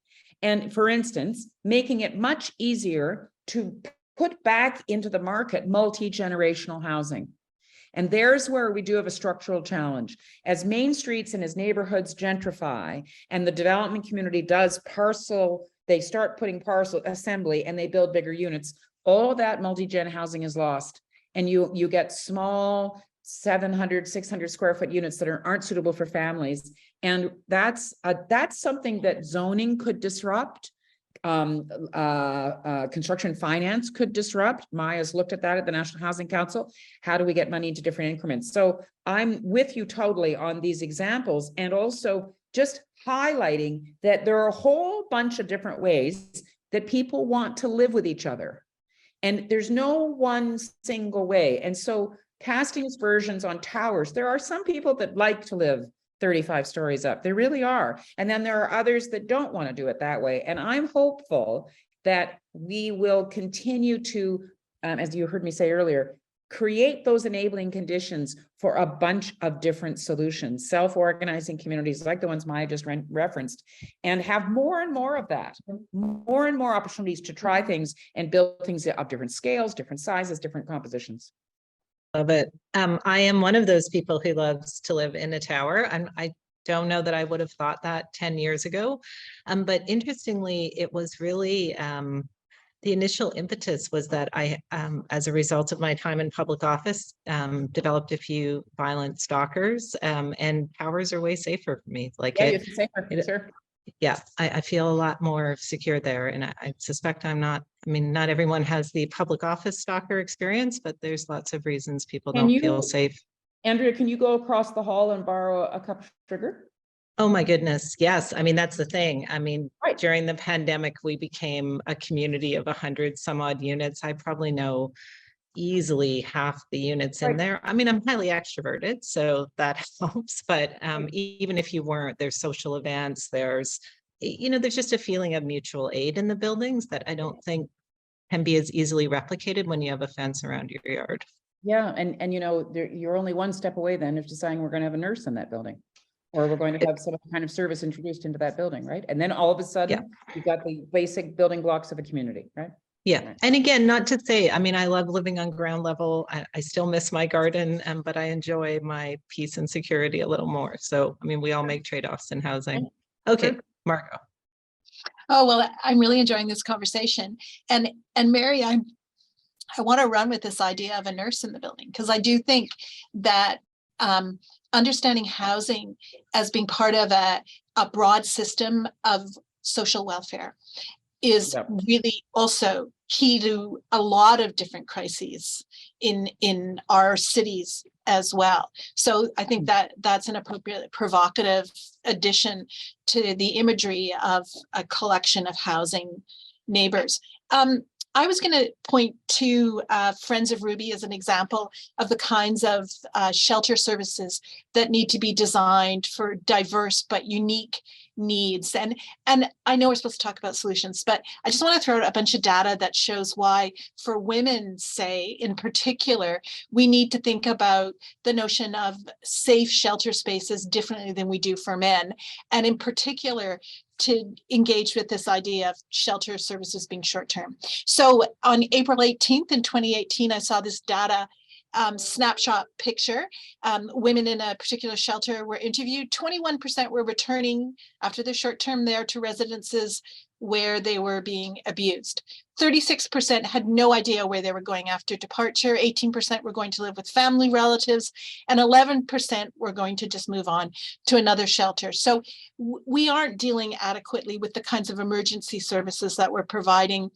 and for instance, making it much easier to put back into the market multi-generational housing. And there's where we do have a structural challenge. As main streets and as neighborhoods gentrify and the development community does they start putting parcel assembly and they build bigger units, all of that multi-gen housing is lost. And you get small 700, 600 square foot units that aren't suitable for families. And that's something that zoning could disrupt. Construction finance could disrupt. Maya's looked at that at the National Housing Council. How do we get money into different increments? So I'm with you totally on these examples, and also just highlighting that there are a whole bunch of different ways that people want to live with each other. And there's no one single way. And so casting aspersions on towers, there are some people that like to live 35 stories up. There really are. And then there are others that don't want to do it that way. And I'm hopeful that we will continue to, as you heard me say earlier, create those enabling conditions for a bunch of different solutions, self-organizing communities like the ones Maya just referenced, and have more and more of that, more and more opportunities to try things and build things of different scales, different sizes, different compositions. Love it. I am one of those people who loves to live in a tower. I don't know that I would have thought that 10 years ago. But interestingly, it was really, the initial impetus was that I, as a result of my time in public office, developed a few violent stalkers, and towers are way safer for me. Like, yeah, it's safer, sure. Yeah, I feel a lot more secure there. And I suspect not everyone has the public office stalker experience, but there's lots of reasons people don't feel safe. Andrea, can you go across the hall and borrow a cup of sugar? Oh my goodness, yes. That's the thing. Right. During the pandemic, we became a community of 100 some odd units. I probably know easily half the units in there. I'm highly extroverted, so that helps. But even if you weren't, there's social events, there's just a feeling of mutual aid in the buildings that I don't think can be as easily replicated when you have a fence around your yard. Yeah, and you're only one step away then of deciding we're going to have a nurse in that building, or we're going to have some kind of service introduced into that building, right? And then all of a sudden, you've got the basic building blocks of a community, right? Yeah. And again, not to say, I love living on ground level. I still miss my garden, but I enjoy my peace and security a little more. So, we all make trade-offs in housing. Okay, Margot. Oh, well, I'm really enjoying this conversation. And Mary, I want to run with this idea of a nurse in the building, because I do think that understanding housing as being part of a broad system of social welfare is really also key to a lot of different crises in our cities as well. So I think that that's an appropriate provocative addition to the imagery of a collection of housing neighbors. I was going to point to Friends of Ruby as an example of the kinds of shelter services that need to be designed for diverse but unique needs. And I know we're supposed to talk about solutions, but I just want to throw out a bunch of data that shows why for women, say, in particular, we need to think about the notion of safe shelter spaces differently than we do for men. And in particular, to engage with this idea of shelter services being short-term. So on April 18th in 2018, I saw this data snapshot picture. Women in a particular shelter were interviewed. 21% were returning after their short term there to residences where they were being abused. 36% had no idea where they were going after departure. 18% were going to live with family relatives, and 11% were going to just move on to another shelter. So we aren't dealing adequately with the kinds of emergency services that we're providing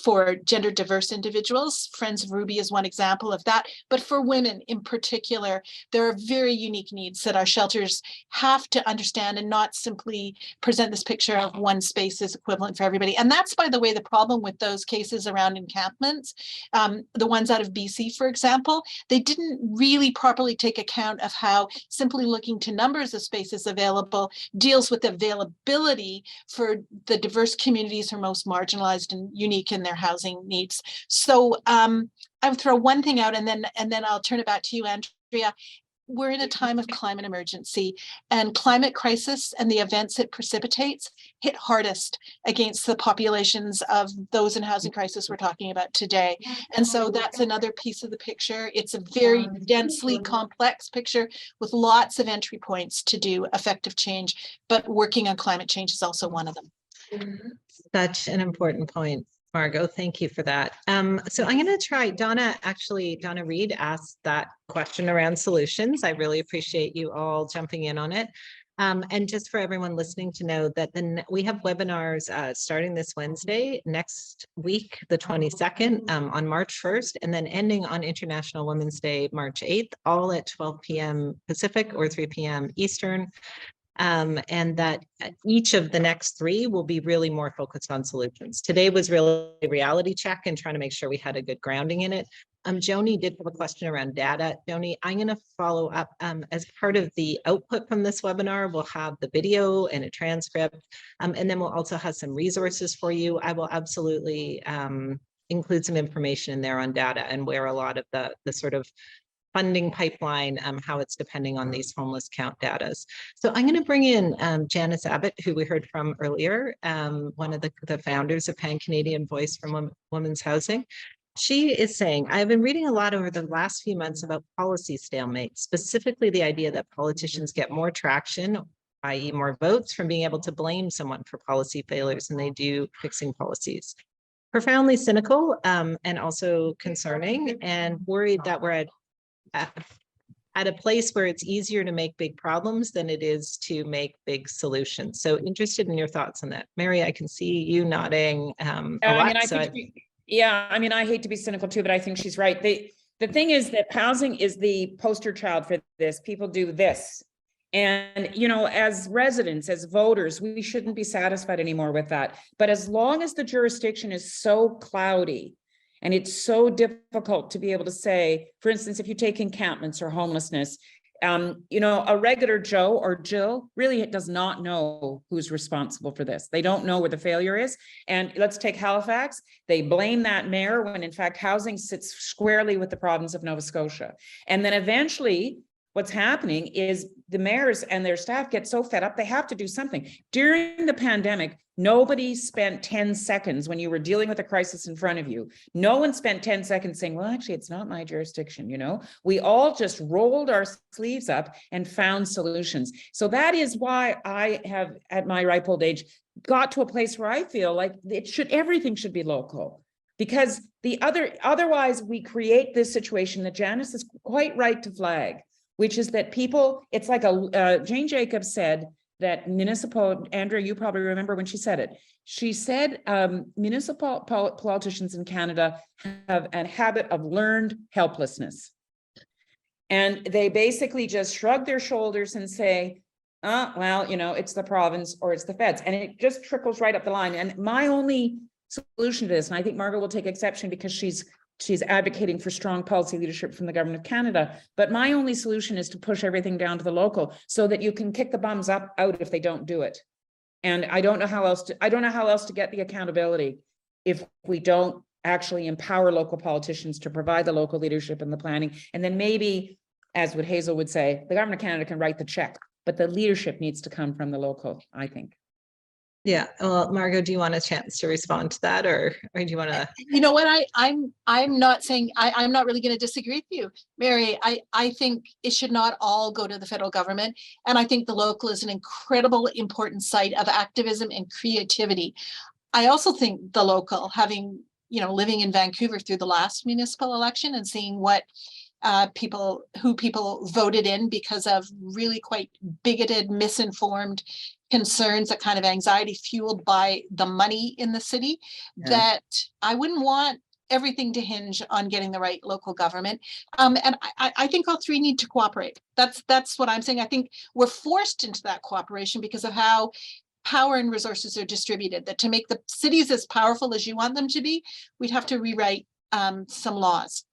for gender diverse individuals. Friends of Ruby is one example of that. But for women in particular, there are very unique needs that our shelters have to understand and not simply present this picture of one space is equivalent for everybody. And that's, by the way, the problem with those cases around encampments. The ones out of BC, for example, they didn't really properly take account of how simply looking to numbers of spaces available deals with availability for the diverse communities who are most marginalized and unique in their housing needs. So I would throw one thing out and then I'll turn it back to you, Andrea. We're in a time of climate emergency, and climate crisis and the events it precipitates hit hardest against the populations of those in housing crisis we're talking about today. And so that's another piece of the picture. It's a very densely complex picture with lots of entry points to do effective change, but working on climate change is also one of them. Such an important point, Margot. Thank you for that. So I'm going to try, Donna Reed asked that question around solutions. I really appreciate you all jumping in on it. And just for everyone listening to know that then we have webinars starting this Wednesday, next week, the 22nd, on March 1st, and then ending on International Women's Day, March 8th, all at 12 p.m. Pacific or 3 p.m. Eastern. And that each of the next three will be really more focused on solutions. Today was really a reality check and trying to make sure we had a good grounding in it. Joni did have a question around data. Joni, I'm going to follow up as part of the output from this webinar. We'll have the video and a transcript, and then we'll also have some resources for you. I will absolutely include some information in there on data and where a lot of the sort of funding pipeline, how it's depending on these homeless count data. So I'm going to bring in Janice Abbott, who we heard from earlier, one of the founders of Pan-Canadian Voice for Women's Housing. She is saying, I've been reading a lot over the last few months about policy stalemate, specifically the idea that politicians get more traction, i.e. more votes, from being able to blame someone for policy failures than they do fixing policies. Profoundly cynical and also concerning, and worried that we're at a place where it's easier to make big problems than it is to make big solutions. So interested in your thoughts on that. Mary, I can see you nodding a lot. I hate to be cynical too, but I think she's right. The thing is that housing is the poster child for this. People do this. And, you know, as residents, as voters, we shouldn't be satisfied anymore with that. But as long as the jurisdiction is so cloudy, and it's so difficult to be able to say, for instance, if you take encampments or homelessness, you know, a regular Joe or Jill really does not know who's responsible for this. They don't know where the failure is. And let's take Halifax. They blame that mayor when in fact housing sits squarely with the province of Nova Scotia. And then eventually what's happening is the mayors and their staff get so fed up, they have to do something. During the pandemic, nobody spent 10 seconds when you were dealing with a crisis in front of you. No one spent 10 seconds saying, well, actually, it's not my jurisdiction, you know? We all just rolled our sleeves up and found solutions. So that is why I have, at my ripe old age, got to a place where I feel like everything should be local. Because otherwise we create this situation that Janice is quite right to flag, which is that people, it's like Jane Jacobs said that municipal, Andrea, you probably remember when she said it. She said municipal politicians in Canada have a habit of learned helplessness. And they basically just shrug their shoulders and say, well, you know, it's the province or it's the feds. And it just trickles right up the line. And my only solution to this, and I think Margot will take exception because she's advocating for strong policy leadership from the government of Canada. But my only solution is to push everything down to the local so that you can kick the bums out if they don't do it. And I don't know how else to get the accountability if we don't actually empower local politicians to provide the local leadership and the planning. And then maybe, as what Hazel would say, the government of Canada can write the check, but the leadership needs to come from the local, I think. Yeah. Well, Margot, do you want a chance to respond to that, or do you want to? You know what? I'm not saying I'm not really going to disagree with you, Mary. I think it should not all go to the federal government, and I think the local is an incredible important site of activism and creativity. I also think the local, having living in Vancouver through the last municipal election and seeing what people voted in because of really quite bigoted, misinformed concerns, that kind of anxiety fueled by the money in the city, that I wouldn't want everything to hinge on getting the right local government. And I think all three need to cooperate. That's what I'm saying. I think we're forced into that cooperation because of how power and resources are distributed, that to make the cities as powerful as you want them to be, we'd have to rewrite some laws.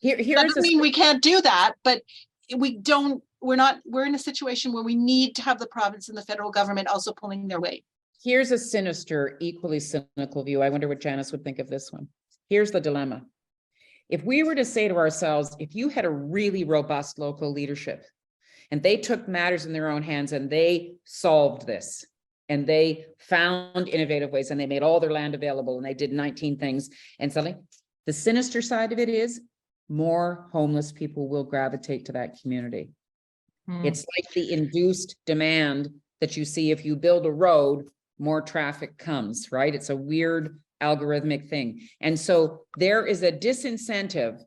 That doesn't mean we can't do that, but we're in a situation where we need to have the province and the federal government also pulling their weight. Here's a sinister, equally cynical view. I wonder what Janice would think of this one. Here's the dilemma. If we were to say to ourselves, if you had a really robust local leadership and they took matters in their own hands and they solved this and they found innovative ways and they made all their land available and they did 19 things and suddenly, the sinister side of it is more homeless people will gravitate to that community. It's like the induced demand that you see if you build a road, more traffic comes, right? It's a weird algorithmic thing. And so there is a disincentive,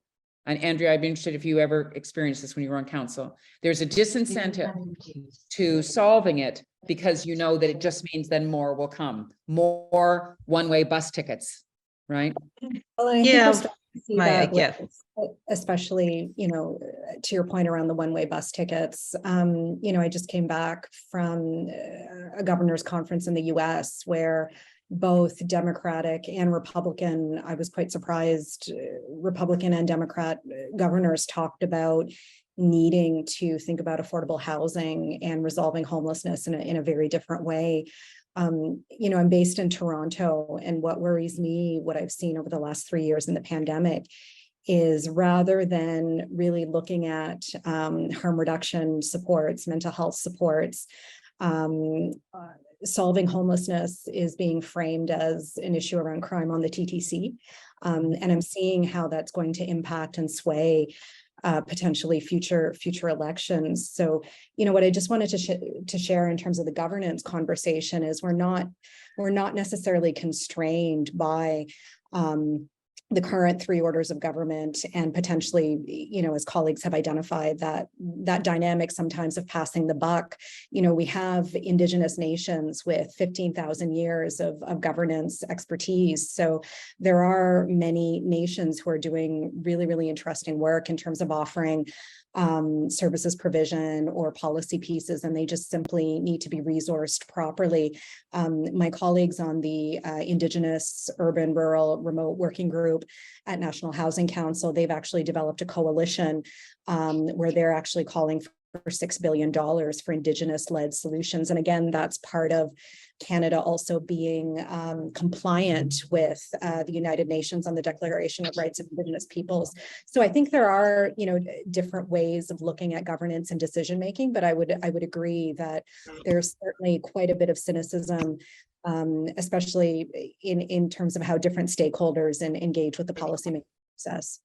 and Andrea, I'd be interested if you ever experienced this when you were on council. There's a disincentive to solving it because you know that it just means then more will come, more one-way bus tickets, right? Well, I think Yeah, we're starting to see that yeah. especially, to your point around the one-way bus tickets. I just came back from a governor's conference in the US where both Democratic and Republican, I was quite surprised, Republican and Democrat governors talked about needing to think about affordable housing and resolving homelessness in a very different way. I'm based in Toronto, and what worries me, what I've seen over the last 3 years in the pandemic, is rather than really looking at harm reduction supports, mental health supports, solving homelessness is being framed as an issue around crime on the TTC. And I'm seeing how that's going to impact and sway potentially future elections. So, what I just wanted to share in terms of the governance conversation is we're not necessarily constrained by the current 3 orders of government, and potentially, as colleagues have identified, that dynamic sometimes of passing the buck. We have Indigenous nations with 15,000 years of governance expertise. So there are many nations who are doing really, really interesting work in terms of offering services provision or policy pieces, and they just simply need to be resourced properly. My colleagues on the Indigenous, Urban, Rural, Remote Working Group at National Housing Council, they've actually developed a coalition where they're actually calling for $6 billion for Indigenous-led solutions. And again, that's part of Canada also being compliant with the United Nations on the Declaration of Rights of Indigenous Peoples. So I think there are, different ways of looking at governance and decision making, but I would agree that there's certainly quite a bit of cynicism, especially in terms of how different stakeholders engage with the policymaking process.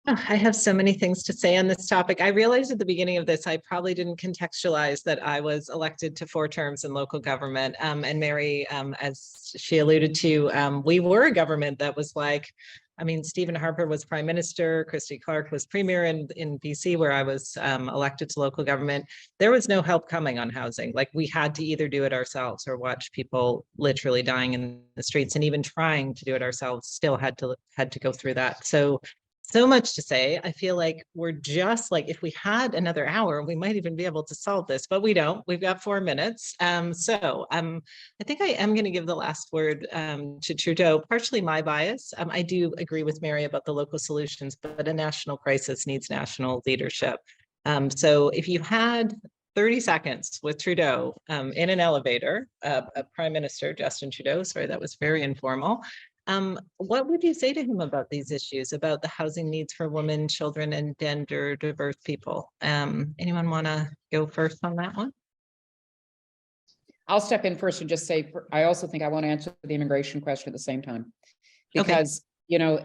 I have so many things to say on this topic. I realized at the beginning of this, I probably didn't contextualize that I was elected to 4 terms in local government. And Mary, as she alluded to, we were a government that was like, Stephen Harper was prime minister, Christy Clark was premier in BC, where I was elected to local government. There was no help coming on housing. Like, we had to either do it ourselves or watch people literally dying in the streets, and even trying to do it ourselves still had to go through that. So much to say. I feel like we're just like, if we had another hour, we might even be able to solve this, but we don't. We've got 4 minutes. I think I am going to give the last word to Trudeau, partially my bias. I do agree with Mary about the local solutions, but a national crisis needs national leadership. So if you had 30 seconds with Trudeau in an elevator, Prime Minister Justin Trudeau, sorry, that was very informal. What would you say to him about these issues, about the housing needs for women, children, and gender diverse people? Anyone want to go first on that one? I'll step in first and just say, I also think I want to answer the immigration question at the same time. Okay. Because, you know,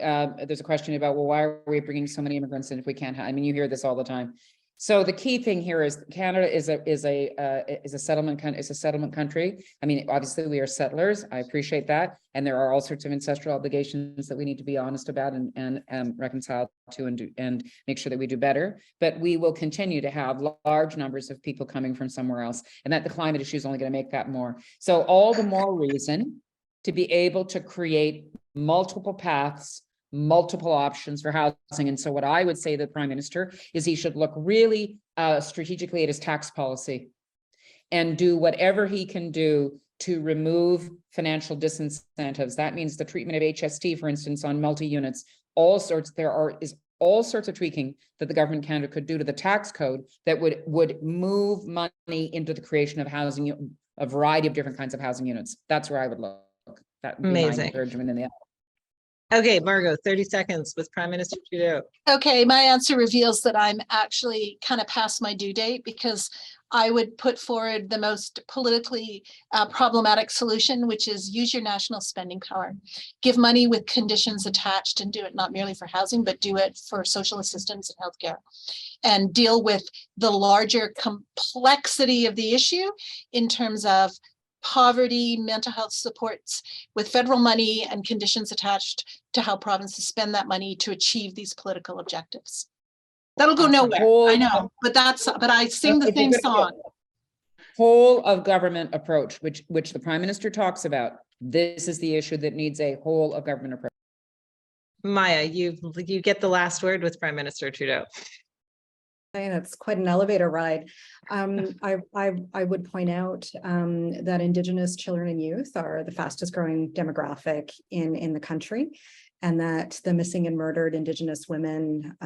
there's a question about, well, why are we bringing so many immigrants in if we can't? I mean, you hear this all the time. So the key thing here is Canada is a settlement country. I mean, obviously we are settlers. I appreciate that, and there are all sorts of ancestral obligations that we need to be honest about and reconcile to and make sure that we do better. But we will continue to have large numbers of people coming from somewhere else, and that the climate issue is only going to make that more. So all the more reason to be able to create multiple paths, multiple options for housing. And so what I would say to the Prime Minister is he should look really strategically at his tax policy and do whatever he can do to remove financial disincentives. That means the treatment of HST, for instance, on multi-units, all sorts of tweaking that the government of Canada could do to the tax code that would move money into the creation of housing, a variety of different kinds of housing units. That's where I would look. That would be my encouragement in the end. Okay, Margot, 30 seconds with Prime Minister Trudeau. Okay, my answer reveals that I'm actually kind of past my due date, because I would put forward the most politically problematic solution, which is use your national spending power. Give money with conditions attached, and do it not merely for housing, but do it for social assistance and healthcare, and deal with the larger complexity of the issue in terms of poverty, mental health supports with federal money and conditions attached to how provinces spend that money to achieve these political objectives. That'll go nowhere, I know, but I sing the same song. Whole of government approach, which the Prime Minister talks about. This is the issue that needs a whole of government approach. Maya, you get the last word with Prime Minister Trudeau. And it's quite an elevator ride. I would point out that Indigenous children and youth are the fastest growing demographic in the country, and that the missing and murdered Indigenous women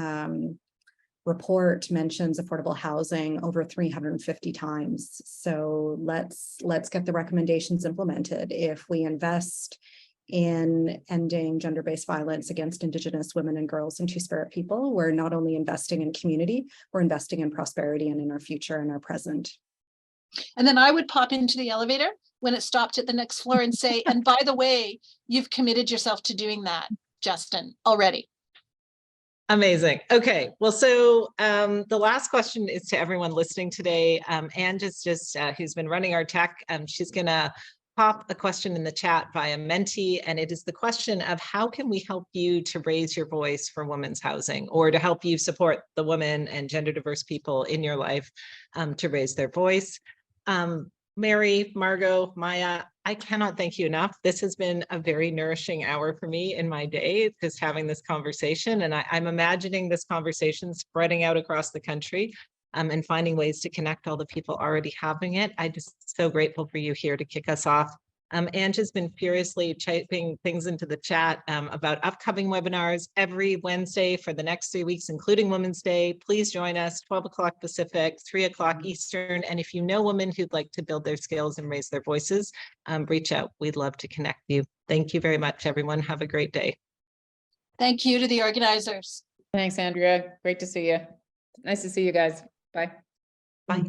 report mentions affordable housing over 350 times. So let's get the recommendations implemented. If we invest in ending gender-based violence against Indigenous women and girls and Two-Spirit people, we're not only investing in community, we're investing in prosperity and in our future and our present. And then I would pop into the elevator when it stopped at the next floor and say, and by the way, you've committed yourself to doing that, Justin, already. Amazing. Okay. Well, so the last question is to everyone listening today. Anne who's been running our tech, she's going to pop a question in the chat via Menti, and it is the question of how can we help you to raise your voice for women's housing, or to help you support the women and gender diverse people in your life to raise their voice. Mary, Margot, Maya, I cannot thank you enough. This has been a very nourishing hour for me in my day, just having this conversation, and I'm imagining this conversation spreading out across the country. And finding ways to connect all the people already having it. I'm just so grateful for you here to kick us off. Ange has been furiously typing things into the chat about upcoming webinars every Wednesday for the next 3 weeks, including Women's Day. Please join us, 12 o'clock Pacific, 3 o'clock Eastern. And if you know women who'd like to build their skills and raise their voices, reach out. We'd love to connect you. Thank you very much, everyone. Have a great day. Thank you to the organizers. Thanks, Andrea. Great to see you. Nice to see you guys. Bye. Bye.